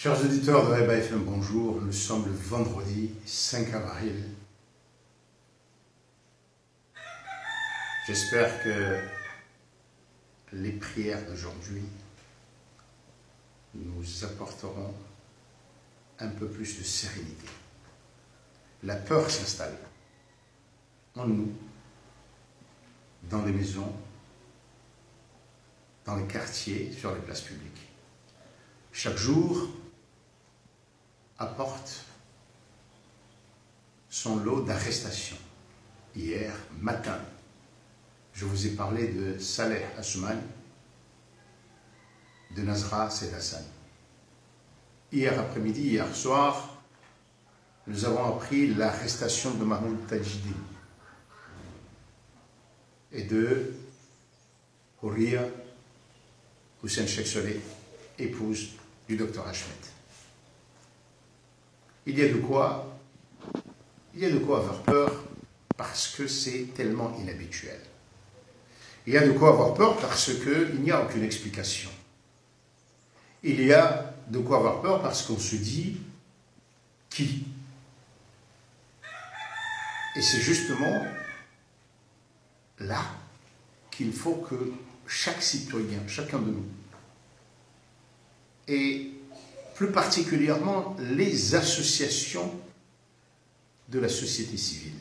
Chers auditeurs de Reba FM, bonjour. Nous sommes le vendredi 5 avril. J'espère que les prières d'aujourd'hui nous apporteront un peu plus de sérénité. La peur s'installe en nous, dans les maisons, dans les quartiers, sur les places publiques. Chaque jour apporte son lot d'arrestations. Hier matin, je vous ai parlé de Saleh Assouman, de Nazra Sedassan. Hier après-midi, hier soir, nous avons appris l'arrestation de Mahmoud Tajidine et de Houria Hussein Cheksolé, épouse du docteur Ahmed. Il y a de quoi avoir peur parce que c'est tellement inhabituel. Il y a de quoi avoir peur parce qu'il n'y a aucune explication. Il y a de quoi avoir peur parce qu'on se dit qui. Et c'est justement là qu'il faut que chaque citoyen, chacun de nous, et plus particulièrement les associations de la société civile,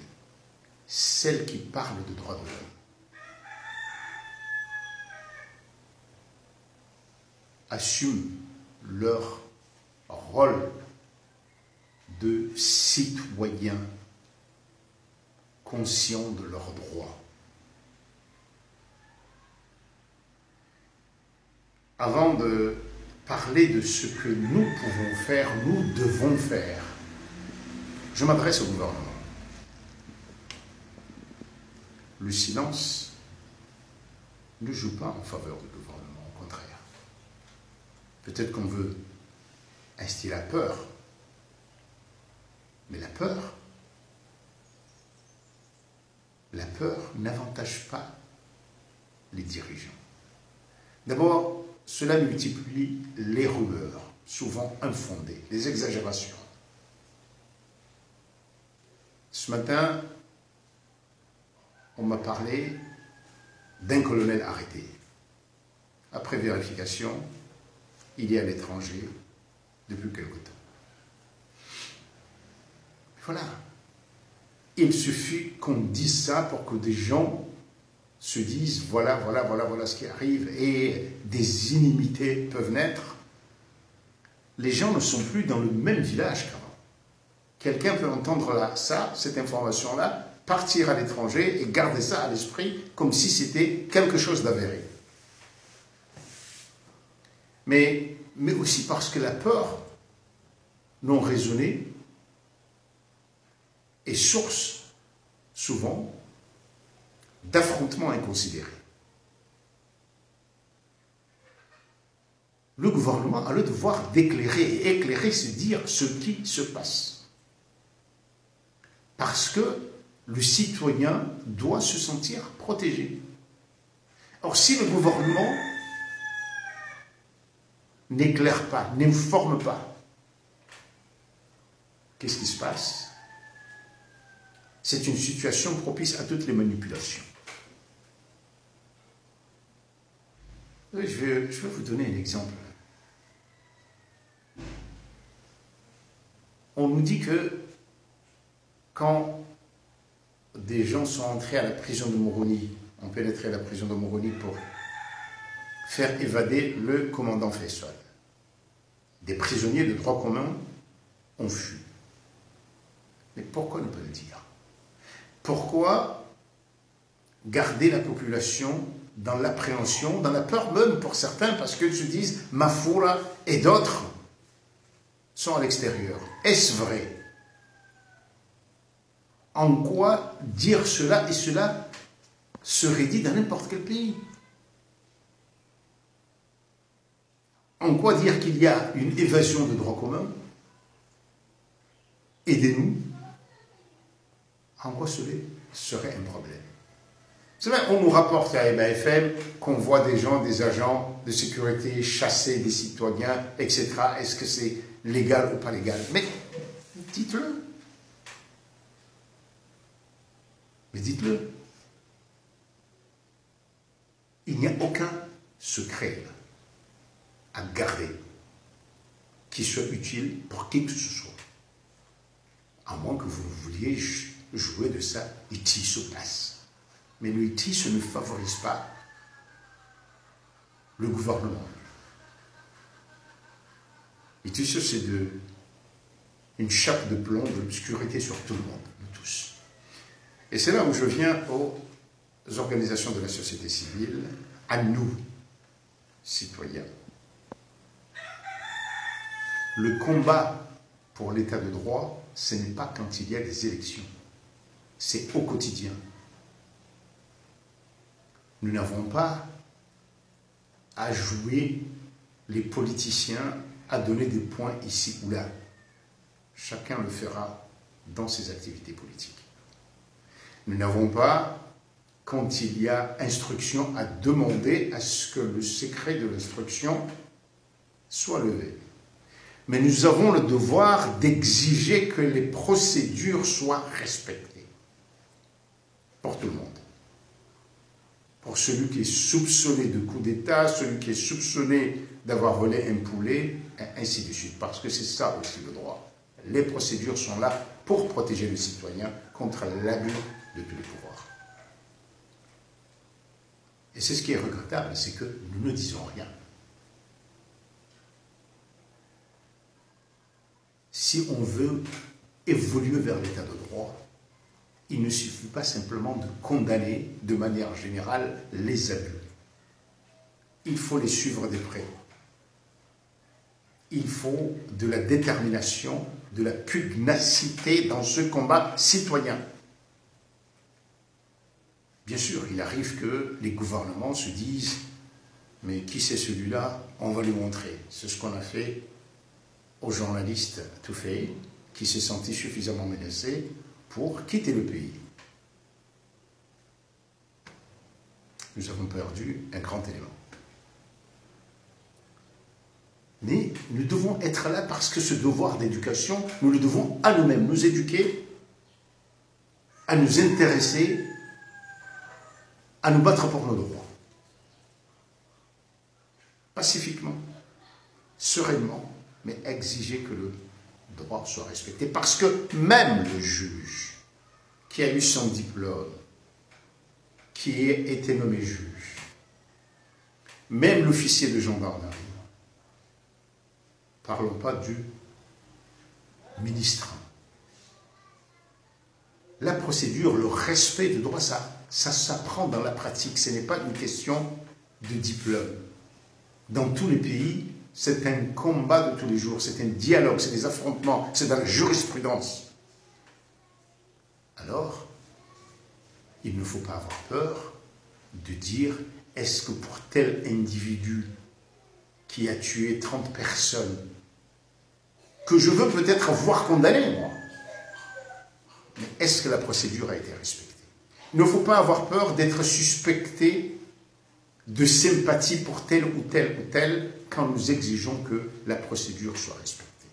celles qui parlent de droits de l'homme, assument leur rôle de citoyens conscients de leurs droits. Avant de parler de ce que nous pouvons faire, nous devons faire, je m'adresse au gouvernement. Le silence ne joue pas en faveur du gouvernement, au contraire. Peut-être qu'on veut instiller la peur, mais la peur n'avantage pas les dirigeants. D'abord, cela multiplie les rumeurs, souvent infondées, les exagérations. Ce matin, on m'a parlé d'un colonel arrêté. Après vérification, il est à l'étranger depuis quelque temps. Voilà. Il suffit qu'on dise ça pour que des gens se disent voilà ce qui arrive et des inimitiés peuvent naître. Les gens ne sont plus dans le même village qu'avant. Quelqu'un peut entendre cette information-là, partir à l'étranger et garder ça à l'esprit comme si c'était quelque chose d'avéré. Mais aussi parce que la peur non raisonnée est source, souvent, d'affrontements inconsidérés. Le gouvernement a le devoir d'éclairer, et éclairer, c'est dire ce qui se passe. Parce que le citoyen doit se sentir protégé. Or, si le gouvernement n'éclaire pas, n'informe pas, qu'est-ce qui se passe? C'est une situation propice à toutes les manipulations. Oui, je vais vous donner un exemple. On nous dit que quand des gens sont entrés à la prison de Moroni, ont pénétré à la prison de Moroni pour faire évader le commandant Faisal, des prisonniers de droit commun ont fui. Mais pourquoi ne pas le dire? Pourquoi garder la population dans l'appréhension, dans la peur même pour certains, parce qu'ils se disent Mafoura et d'autres sont à l'extérieur. Est-ce vrai? En quoi dire cela, et cela serait dit dans n'importe quel pays? En quoi dire qu'il y a une évasion de droit commun? Aidez-nous. En quoi cela serait un problème? C'est vrai, on nous rapporte à EBA-FM qu'on voit des gens, des agents de sécurité chasser des citoyens, etc. Est-ce que c'est légal ou pas légal? Mais dites-le. Mais dites-le. Il n'y a aucun secret à garder qui soit utile pour qui que ce soit. À moins que vous vouliez jouer de ça ITIS sur place. Mais le ITIS ne favorise pas le gouvernement. ITIS, c'est une chape de plomb de l'obscurité sur tout le monde, nous tous. Et c'est là où je viens aux organisations de la société civile, à nous, citoyens. Le combat pour l'état de droit, ce n'est pas quand il y a des élections. C'est au quotidien. Nous n'avons pas à jouer les politiciens, à donner des points ici ou là. Chacun le fera dans ses activités politiques. Nous n'avons pas, quand il y a instruction, à demander à ce que le secret de l'instruction soit levé. Mais nous avons le devoir d'exiger que les procédures soient respectées pour tout le monde. Pour celui qui est soupçonné de coup d'État, celui qui est soupçonné d'avoir volé un poulet, et ainsi de suite. Parce que c'est ça aussi le droit. Les procédures sont là pour protéger le citoyen contre l'abus de tous les pouvoirs. Et c'est ce qui est regrettable, c'est que nous ne disons rien. Si on veut évoluer vers l'état de droit, il ne suffit pas simplement de condamner de manière générale les abus. Il faut les suivre de près. Il faut de la détermination, de la pugnacité dans ce combat citoyen. Bien sûr, il arrive que les gouvernements se disent « mais qui c'est celui-là? On va lui montrer ». C'est ce qu'on a fait au journaliste Toufé, qui s'est senti suffisamment menacé pour quitter le pays. Nous avons perdu un grand élément. Mais nous devons être là parce que ce devoir d'éducation, nous le devons à nous-mêmes, nous éduquer, à nous intéresser, à nous battre pour nos droits. Pacifiquement, sereinement, mais exiger que le droit soit respecté. Parce que même le juge qui a eu son diplôme, qui a été nommé juge, même l'officier de gendarmerie, parlons pas du ministre. La procédure, le respect du droit, ça s'apprend dans la pratique. Ce n'est pas une question de diplôme. Dans tous les pays, c'est un combat de tous les jours, c'est un dialogue, c'est des affrontements, c'est dans la jurisprudence. Alors, il ne faut pas avoir peur de dire, est-ce que pour tel individu qui a tué 30 personnes, que je veux peut-être voir condamné, moi, mais est-ce que la procédure a été respectée? Il ne faut pas avoir peur d'être suspecté de sympathie pour tel ou tel ou tel quand nous exigeons que la procédure soit respectée.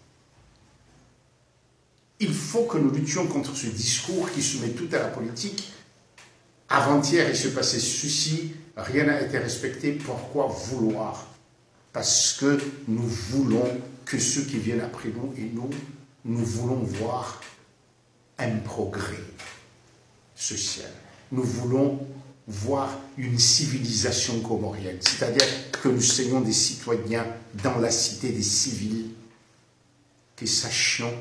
Il faut que nous luttions contre ce discours qui soumet tout à la politique. Avant-hier, il se passait ceci, rien n'a été respecté, pourquoi vouloir? Parce que nous voulons que ceux qui viennent après nous et nous voulons voir un progrès social. Nous voulons voir une civilisation comorienne, c'est-à-dire que nous soyons des citoyens dans la cité des civils, que sachions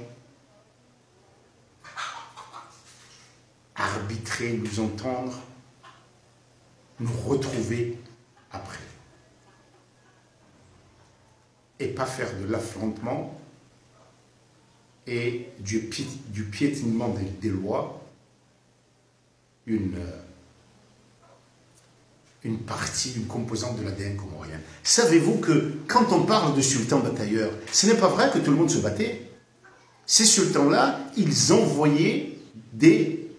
arbitrer, nous entendre, nous retrouver après. Et pas faire de l'affrontement et du piétinement des lois une partie, une composante de l'ADN comorien. Savez-vous que quand on parle de sultans batailleurs, ce n'est pas vrai que tout le monde se battait. Ces sultans-là, ils envoyaient des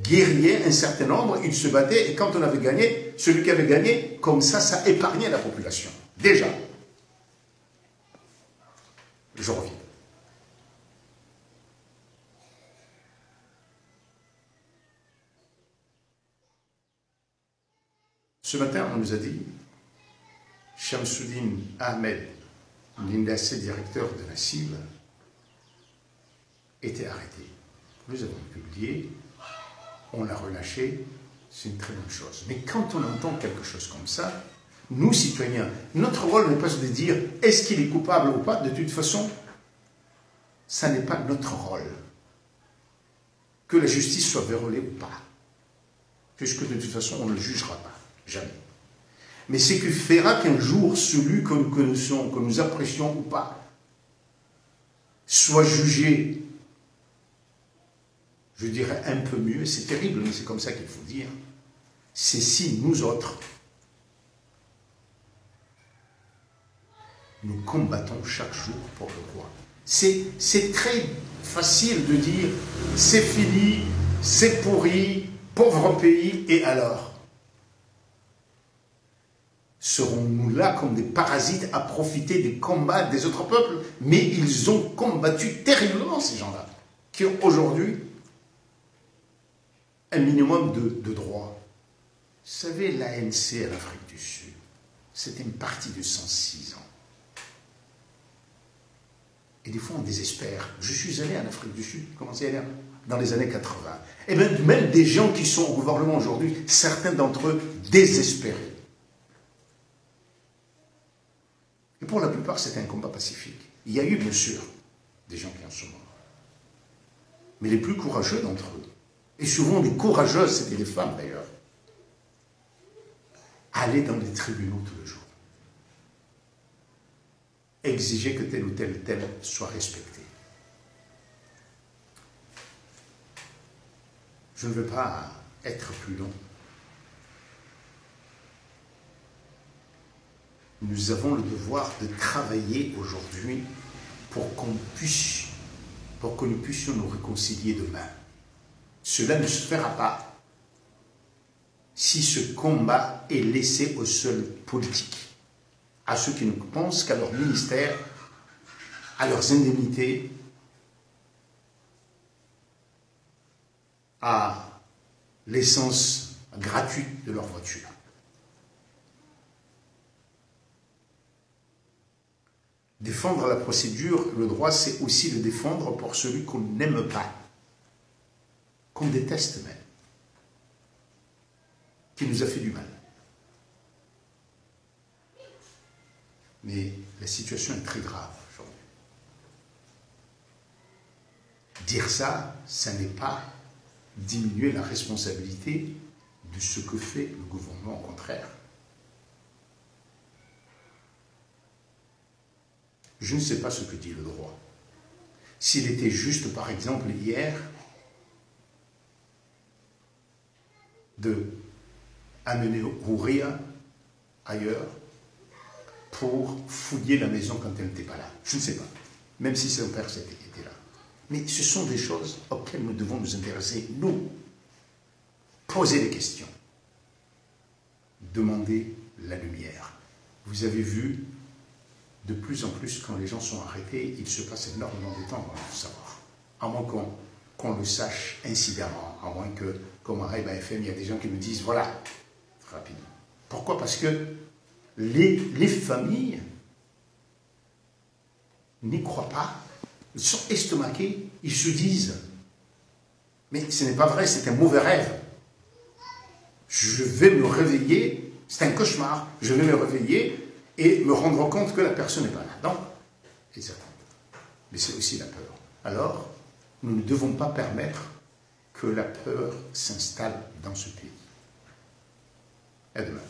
guerriers, un certain nombre, ils se battaient, et quand on avait gagné, celui qui avait gagné, comme ça épargnait la population. Déjà. Je reviens. Ce matin, on nous a dit, Shamsuddin Ahmed, l'un des directeurs de la cible, était arrêté. Nous avons publié, on l'a relâché, c'est une très bonne chose. Mais quand on entend quelque chose comme ça, nous, citoyens, notre rôle n'est pas de dire est-ce qu'il est coupable ou pas. De toute façon, ça n'est pas notre rôle. Que la justice soit vérolée ou pas. Puisque de toute façon, on ne le jugera pas. Jamais. Mais c'est que fera qu'un jour, celui que nous connaissons, que nous apprécions ou pas, soit jugé, je dirais un peu mieux, c'est terrible, mais c'est comme ça qu'il faut dire, c'est si nous autres, nous combattons chaque jour pour le droit. C'est très facile de dire, c'est fini, c'est pourri, pauvre pays, et alors? Serons-nous là comme des parasites à profiter des combats des autres peuples? Mais ils ont combattu terriblement, ces gens-là, qui ont aujourd'hui un minimum de droits. Vous savez, l'ANC à l'Afrique du Sud, c'était une partie de 106 ans. Et des fois, on désespère. Je suis allé en Afrique du Sud, commencé à aller dans les années 80. Et bien, même des gens qui sont au gouvernement aujourd'hui, certains d'entre eux désespérés. Et pour la plupart, c'était un combat pacifique. Il y a eu, bien sûr, des gens qui en sont morts. Mais les plus courageux d'entre eux, et souvent les courageuses, c'était les femmes d'ailleurs, allaient dans les tribunaux tous les jours. Exiger que tel ou tel soit respecté. Je ne veux pas être plus long. Nous avons le devoir de travailler aujourd'hui pour que nous puissions nous réconcilier demain. Cela ne se fera pas si ce combat est laissé aux seuls politiques, à ceux qui ne pensent qu'à leur ministère, à leurs indemnités, à l'essence gratuite de leur voiture. Défendre la procédure, le droit, c'est aussi le défendre pour celui qu'on n'aime pas, qu'on déteste même, qui nous a fait du mal. Mais la situation est très grave aujourd'hui. Dire ça, ça n'est pas diminuer la responsabilité de ce que fait le gouvernement, au contraire. Je ne sais pas ce que dit le droit. S'il était juste, par exemple, hier, de amener Houria ailleurs pour fouiller la maison quand elle n'était pas là. Je ne sais pas, même si son père était là. Mais ce sont des choses auxquelles nous devons nous intéresser, nous. Poser des questions. Demander la lumière. Vous avez vu, de plus en plus, quand les gens sont arrêtés, il se passe énormément de temps avant de le savoir. À moins qu'on le sache incidemment, à moins que, comme à Reba FM, il y a des gens qui me disent, voilà, rapidement. Pourquoi? Parce que les familles n'y croient pas, ils sont estomaqués, ils se disent, mais ce n'est pas vrai, c'est un mauvais rêve. Je vais me réveiller, c'est un cauchemar, je vais me réveiller et me rendre compte que la personne n'est pas là. Donc, ils attendent. Mais c'est aussi la peur. Alors, nous ne devons pas permettre que la peur s'installe dans ce pays. À demain.